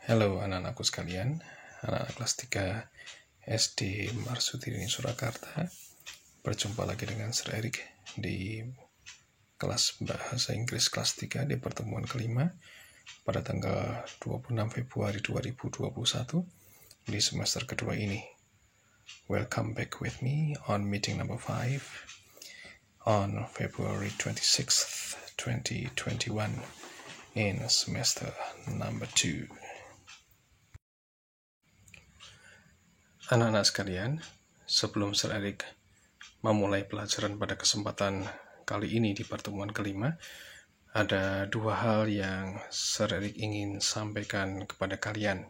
Halo anak-anakku sekalian, anak-anak kelas 3 SD Marsudini Surakarta. Berjumpa lagi dengan Sir Erik di kelas Bahasa Inggris kelas 3 di pertemuan kelima pada tanggal 26 Februari 2021 di semester kedua ini. Welcome back with me on meeting number 5 on February 26th, 2021 in semester number 2. Anak-anak sekalian, sebelum Sir Erik memulai pelajaran pada kesempatan kali ini di pertemuan kelima, ada dua hal yang Sir Erik ingin sampaikan kepada kalian.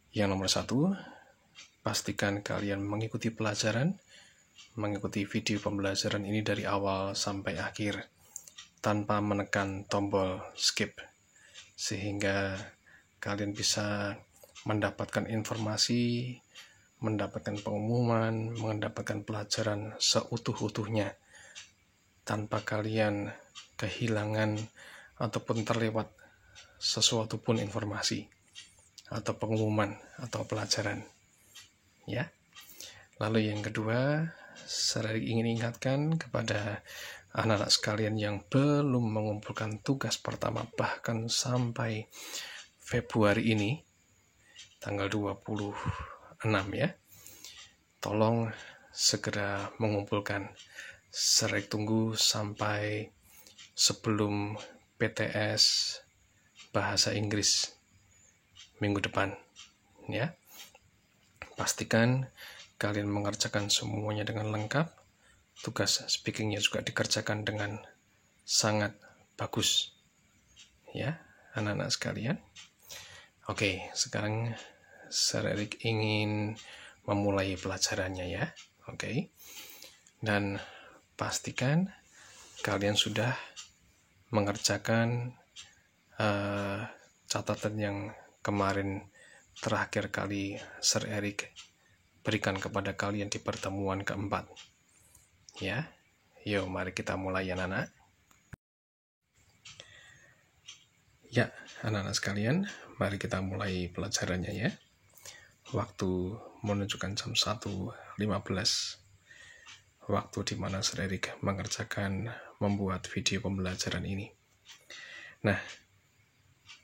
Yang nomor satu, pastikan kalian mengikuti pelajaran, mengikuti video pembelajaran ini dari awal sampai akhir, tanpa menekan tombol skip, sehingga kalian bisa mendapatkan informasi, mendapatkan pengumuman, mendapatkan pelajaran seutuh-utuhnya tanpa kalian kehilangan ataupun terlewat sesuatu pun informasi atau pengumuman atau pelajaran. Ya. Lalu yang kedua, saya ingin ingatkan kepada anak-anak sekalian yang belum mengumpulkan tugas pertama bahkan sampai Februari ini tanggal 26 ya. Tolong segera mengumpulkan. Saya tunggu sampai sebelum PTS Bahasa Inggris minggu depan ya. Pastikan kalian mengerjakan semuanya dengan lengkap. Tugas speakingnya juga dikerjakan dengan sangat bagus ya, anak-anak sekalian. Oke, sekarang Sir Erik ingin memulai pelajarannya ya. Oke. Dan pastikan kalian sudah mengerjakan catatan yang kemarin terakhir kali Sir Erik berikan kepada kalian di pertemuan keempat. Ya. Yuk, mari kita mulai ya, anak-anak. Ya, anak-anak sekalian, mari kita mulai pelajarannya ya. Waktu menunjukkan jam 1.15, waktu di mana Sir Erik mengerjakan membuat video pembelajaran ini. Nah,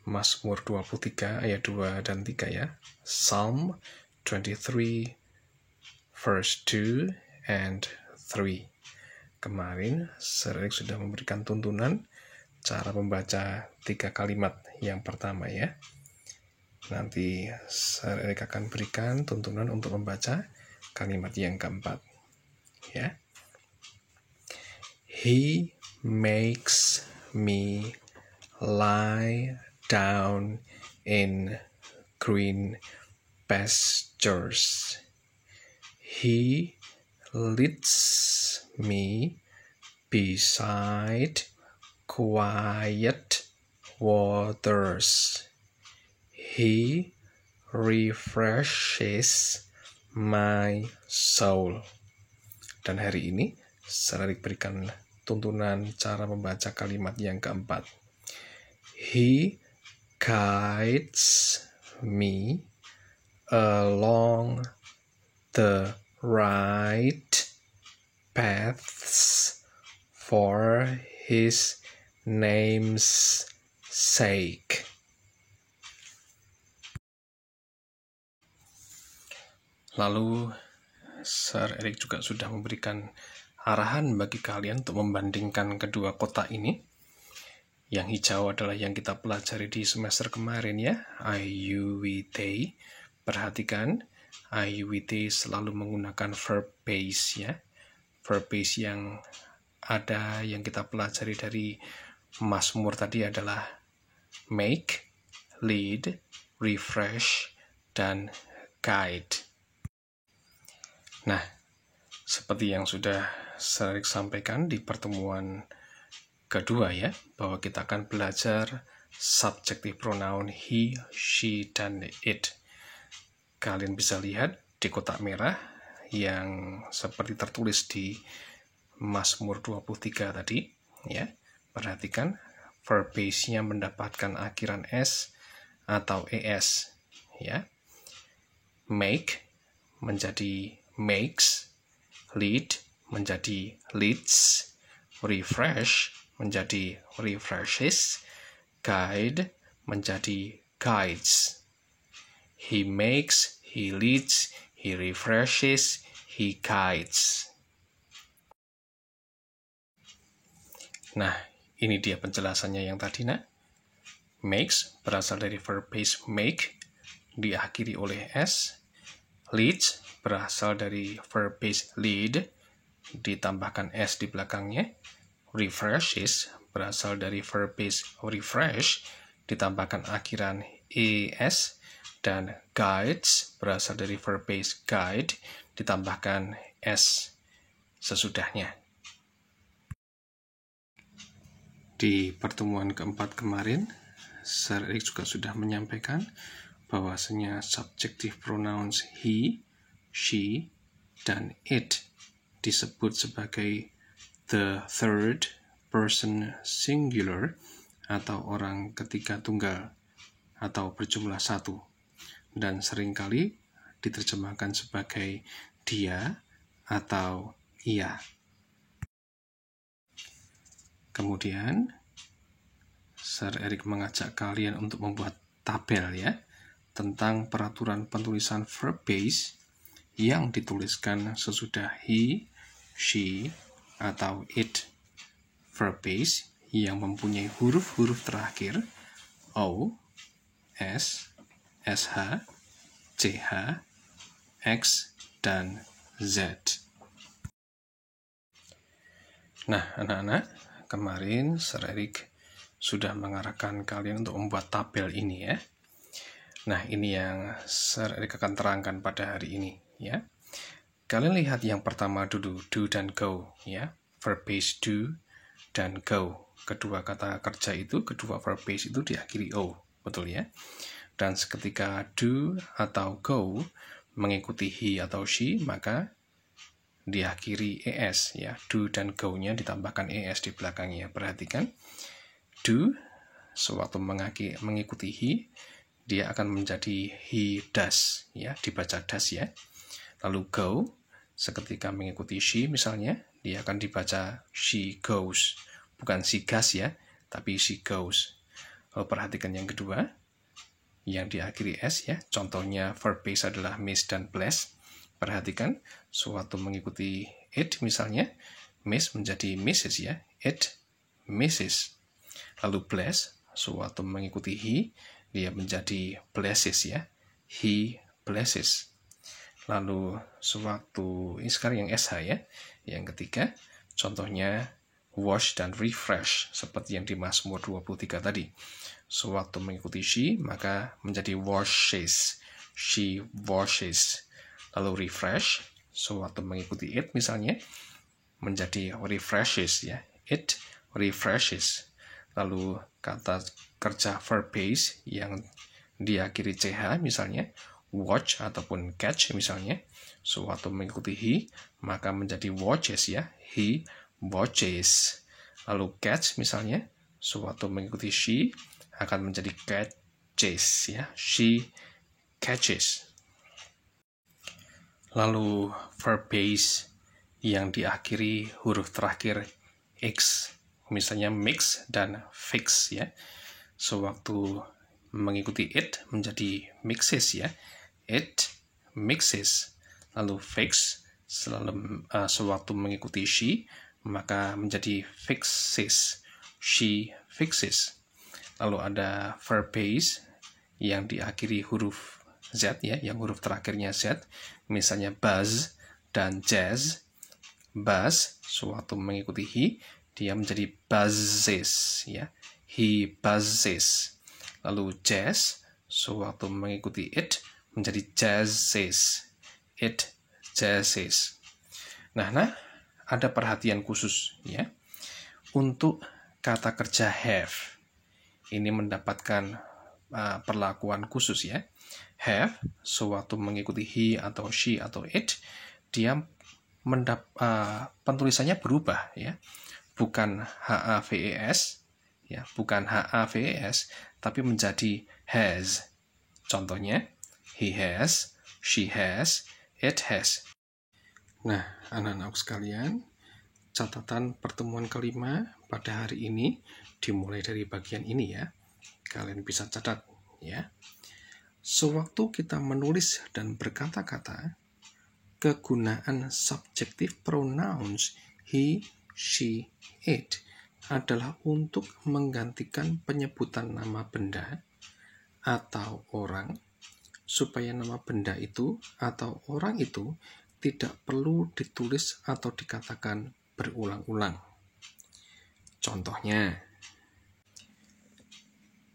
Mazmur 23 ayat 2 dan 3 ya. Psalm 23 verse 2 and 3. Kemarin Sir Erik sudah memberikan tuntunan cara membaca 3 kalimat yang pertama ya. Nanti Sir Erik akan berikan tuntunan untuk membaca kalimat yang keempat. Ya. He makes me lie down in green pastures. He leads me beside quiet waters. He refreshes my soul. Dan hari ini Sir Erik berikan tuntunan cara membaca kalimat yang keempat. He guides me along the right paths for his name's sake. Lalu Sir Erik juga sudah memberikan arahan bagi kalian untuk membandingkan kedua kotak ini. Yang hijau adalah yang kita pelajari di semester kemarin ya, I, you, we, they. Perhatikan, I, you, we, they selalu menggunakan verb base ya. Verb base yang ada yang kita pelajari dari Mazmur tadi adalah make, lead, refresh, dan guide. Nah, seperti yang sudah Sir Erik sampaikan di pertemuan kedua ya, bahwa kita akan belajar subjective pronoun he, she, dan it. Kalian bisa lihat di kotak merah yang seperti tertulis di Mazmur 23 tadi ya. Perhatikan verb base-nya mendapatkan akhiran S atau es, ya. Make menjadi makes, lead menjadi leads, refresh menjadi refreshes, guide menjadi guides. He makes, he leads, he refreshes, he guides. Nah, ini dia penjelasannya yang tadi, nak. Makes berasal dari verb base make, diakhiri oleh s. Leads berasal dari verb base lead, ditambahkan s di belakangnya. Refreshes berasal dari verb base refresh, ditambahkan akhiran es. Dan guides berasal dari verb base guide, ditambahkan s sesudahnya. Di pertemuan keempat kemarin, Sir Eric juga sudah menyampaikan bahwasanya subjective pronouns he, she, dan it disebut sebagai the third person singular atau orang ketiga tunggal atau berjumlah satu, dan seringkali diterjemahkan sebagai dia atau ia. Kemudian Sir Eric mengajak kalian untuk membuat tabel, ya, tentang peraturan penulisan verb base yang dituliskan sesudah he, she, atau it. Verb base yang mempunyai huruf-huruf terakhir O, S, SH, CH, X, dan Z. Nah, anak-anak, kemarin Sir Eric sudah mengarahkan kalian untuk membuat tabel ini, ya. Nah, ini yang Sir Eric akan terangkan pada hari ini, ya. Kalian lihat yang pertama dulu, do dan go, ya. Verb base do dan go. Kedua kata kerja itu, kedua verb base itu diakhiri o, betul, ya. Dan seketika do atau go mengikuti he atau she, maka diakhiri es, ya. Do dan go-nya ditambahkan es di belakangnya. Perhatikan, do sewaktu mengikuti he, dia akan menjadi he does, ya, dibaca does, ya. Lalu go seketika mengikuti she, misalnya dia akan dibaca she goes, bukan she goes, ya, tapi she goes. Lalu perhatikan yang kedua yang diakhiri s, ya. Contohnya verb base adalah miss dan bless. Perhatikan, sewaktu mengikuti it, misalnya, miss menjadi misses, ya. It misses. Lalu bless, sewaktu mengikuti he, dia menjadi blesses, ya. He blesses. Lalu sewaktu, ini sekarang yang SH, ya. Yang ketiga, contohnya wash dan refresh, seperti yang di Mazmur 23 tadi. Sewaktu mengikuti she, maka menjadi washes. She washes. Lalu refresh, sewaktu mengikuti it, misalnya, menjadi refreshes, ya. It refreshes. Lalu kata kerja verb base yang diakhiri ch, misalnya, watch ataupun catch, misalnya, sewaktu mengikuti he, maka menjadi watches, ya. He watches. Lalu catch, misalnya, sewaktu mengikuti she, akan menjadi catches, ya. She catches. Lalu verb base yang diakhiri huruf terakhir x, misalnya mix dan fix, ya. Sewaktu mengikuti it menjadi mixes, ya. It mixes. Lalu fix sewaktu mengikuti she, maka menjadi fixes. She fixes. Lalu ada verb base yang diakhiri huruf Z, ya, yang huruf terakhirnya Z, misalnya buzz dan jazz. Buzz, sewaktu mengikuti he, dia menjadi buzzes, ya. He buzzes. Lalu jazz, sewaktu mengikuti it, menjadi jazzes. It jazzes. Nah, ada perhatian khusus, ya. Untuk kata kerja have, ini mendapatkan perlakuan khusus, ya. Have, sewaktu mengikuti he atau she atau it, dia penulisannya berubah, ya. Bukan HAVES, ya, bukan HAVES, tapi menjadi has. Contohnya, he has, she has, it has. Nah, anak-anakku sekalian, catatan pertemuan kelima pada hari ini dimulai dari bagian ini ya. Kalian bisa catat ya. Sewaktu kita menulis dan berkata-kata, kegunaan subjective pronouns he, she, it adalah untuk menggantikan penyebutan nama benda atau orang, supaya nama benda itu atau orang itu tidak perlu ditulis atau dikatakan berulang-ulang. Contohnya,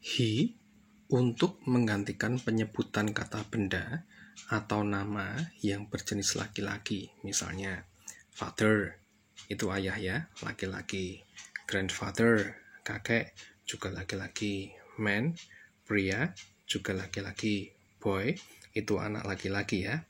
he untuk menggantikan penyebutan kata benda atau nama yang berjenis laki-laki. Misalnya, father, itu ayah ya, laki-laki. Grandfather, kakek, juga laki-laki. Man, pria, juga laki-laki. Boy, itu anak laki-laki ya.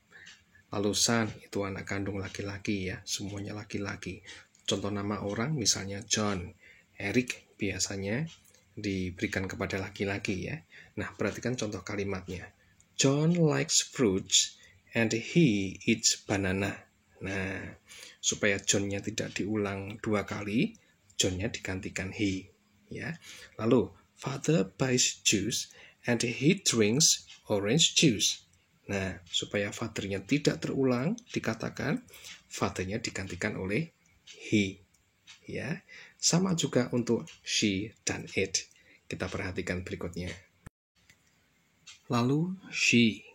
Lalu son, itu anak kandung laki-laki ya, semuanya laki-laki. Contoh nama orang misalnya John, Eric biasanya diberikan kepada laki-laki ya. Nah, perhatikan contoh kalimatnya. John likes fruits and he eats banana. Nah, supaya John-nya tidak diulang 2 kali, John-nya digantikan he ya. Lalu, father buys juice and he drinks orange juice. Nah, supaya father-nya tidak terulang, dikatakan father-nya digantikan oleh he. Ya, sama juga untuk she dan it. Kita perhatikan berikutnya. Lalu she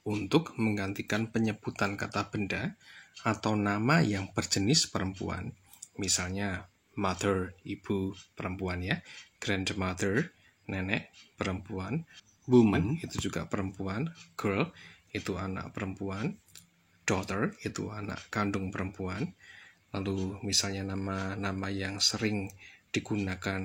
untuk menggantikan penyebutan kata benda atau nama yang berjenis perempuan. Misalnya mother, ibu perempuan ya. Grandmother, nenek perempuan. Woman itu juga perempuan. Girl itu anak perempuan. Daughter itu anak kandung perempuan. Lalu misalnya nama-nama yang sering digunakan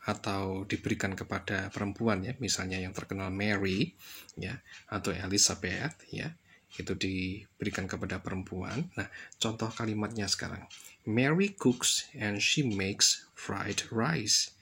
atau diberikan kepada perempuan ya, misalnya yang terkenal Mary ya atau Elizabeth ya, itu diberikan kepada perempuan. Nah, contoh kalimatnya sekarang. Mary cooks and she makes fried rice.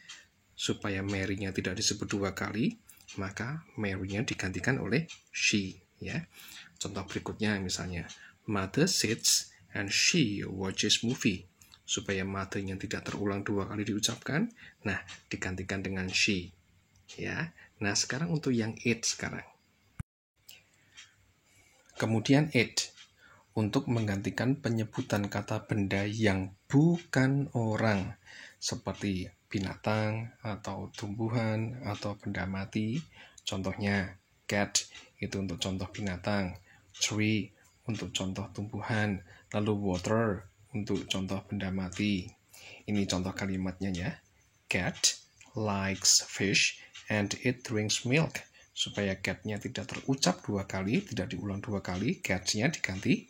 Supaya Mary-nya tidak disebut 2 kali, maka Mary-nya digantikan oleh she ya. Contoh berikutnya misalnya mother sits and she watches movie. Supaya mother-nya tidak terulang 2 kali diucapkan, nah digantikan dengan she ya. Nah, sekarang untuk yang it sekarang. Kemudian it untuk menggantikan penyebutan kata benda yang bukan orang, seperti binatang atau tumbuhan atau benda mati. Contohnya cat itu untuk contoh binatang, tree untuk contoh tumbuhan, lalu water untuk contoh benda mati. Ini contoh kalimatnya ya. Cat likes fish and it drinks milk. Supaya cat-nya tidak terucap 2 kali, tidak diulang 2 kali, cat-nya diganti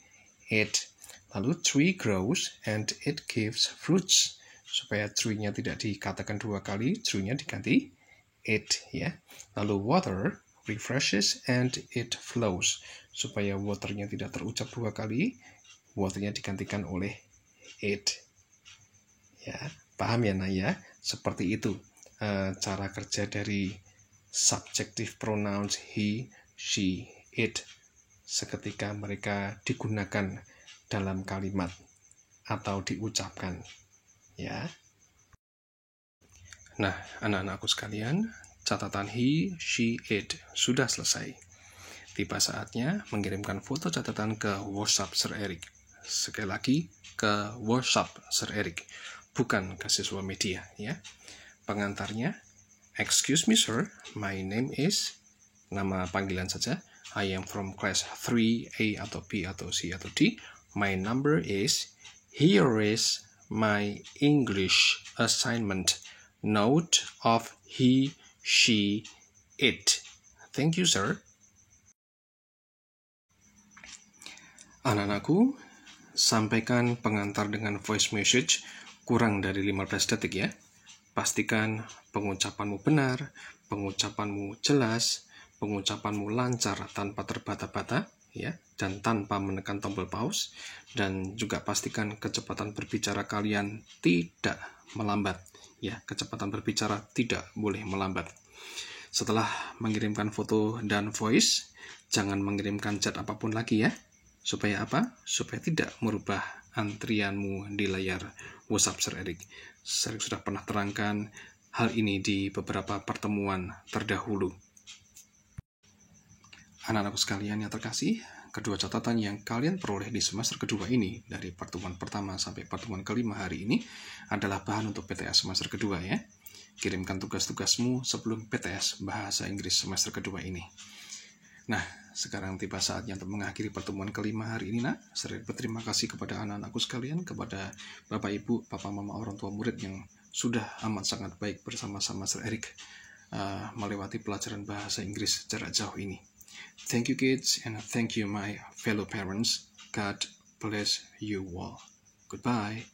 it. Lalu tree grows and it gives fruits. Supaya tree-nya tidak dikatakan 2 kali, tree-nya diganti it ya. Lalu water refreshes and it flows. Supaya water-nya tidak terucap 2 kali, water-nya digantikan oleh it. Ya, paham ya Naya? Seperti itu cara kerja dari subjective pronouns he, she, it seketika mereka digunakan dalam kalimat atau diucapkan ya. Nah, anak-anakku sekalian, catatan he, she, it sudah selesai. Tiba saatnya mengirimkan foto catatan ke WhatsApp Sir Eric. Sekali lagi, ke WhatsApp Sir Eric, bukan ke siswa media ya. Pengantarnya, excuse me sir, my name is, nama panggilan saja, I am from class 3A atau B atau C atau D. My number is, here is my English assignment. Note of he, she, it. Thank you sir. Anak-anakku, sampaikan pengantar dengan voice message kurang dari 15 detik ya. Pastikan pengucapanmu benar, pengucapanmu jelas, pengucapanmu lancar tanpa terbata-bata ya, dan tanpa menekan tombol pause, dan juga pastikan kecepatan berbicara kalian tidak melambat ya. Kecepatan berbicara tidak boleh melambat. Setelah mengirimkan foto dan voice, jangan mengirimkan chat apapun lagi ya. Supaya apa? Supaya tidak merubah antrianmu di layar WhatsApp Sir Erik. Sir Erik sudah pernah terangkan hal ini di beberapa pertemuan terdahulu. Anak-anakku sekalian yang terkasih, kedua catatan yang kalian peroleh di semester kedua ini, dari pertemuan pertama sampai pertemuan kelima hari ini, adalah bahan untuk PTS semester kedua ya. Kirimkan tugas-tugasmu sebelum PTS Bahasa Inggris semester kedua ini. Nah, sekarang tiba saatnya untuk mengakhiri pertemuan kelima hari ini. Saya berterima kasih kepada anak-anakku sekalian, kepada Bapak Ibu, Papa Mama, orang tua murid yang sudah amat sangat baik bersama-sama Sir Erik melewati pelajaran bahasa Inggris jarak jauh ini. Thank you kids, and thank you my fellow parents. God bless you all. Goodbye.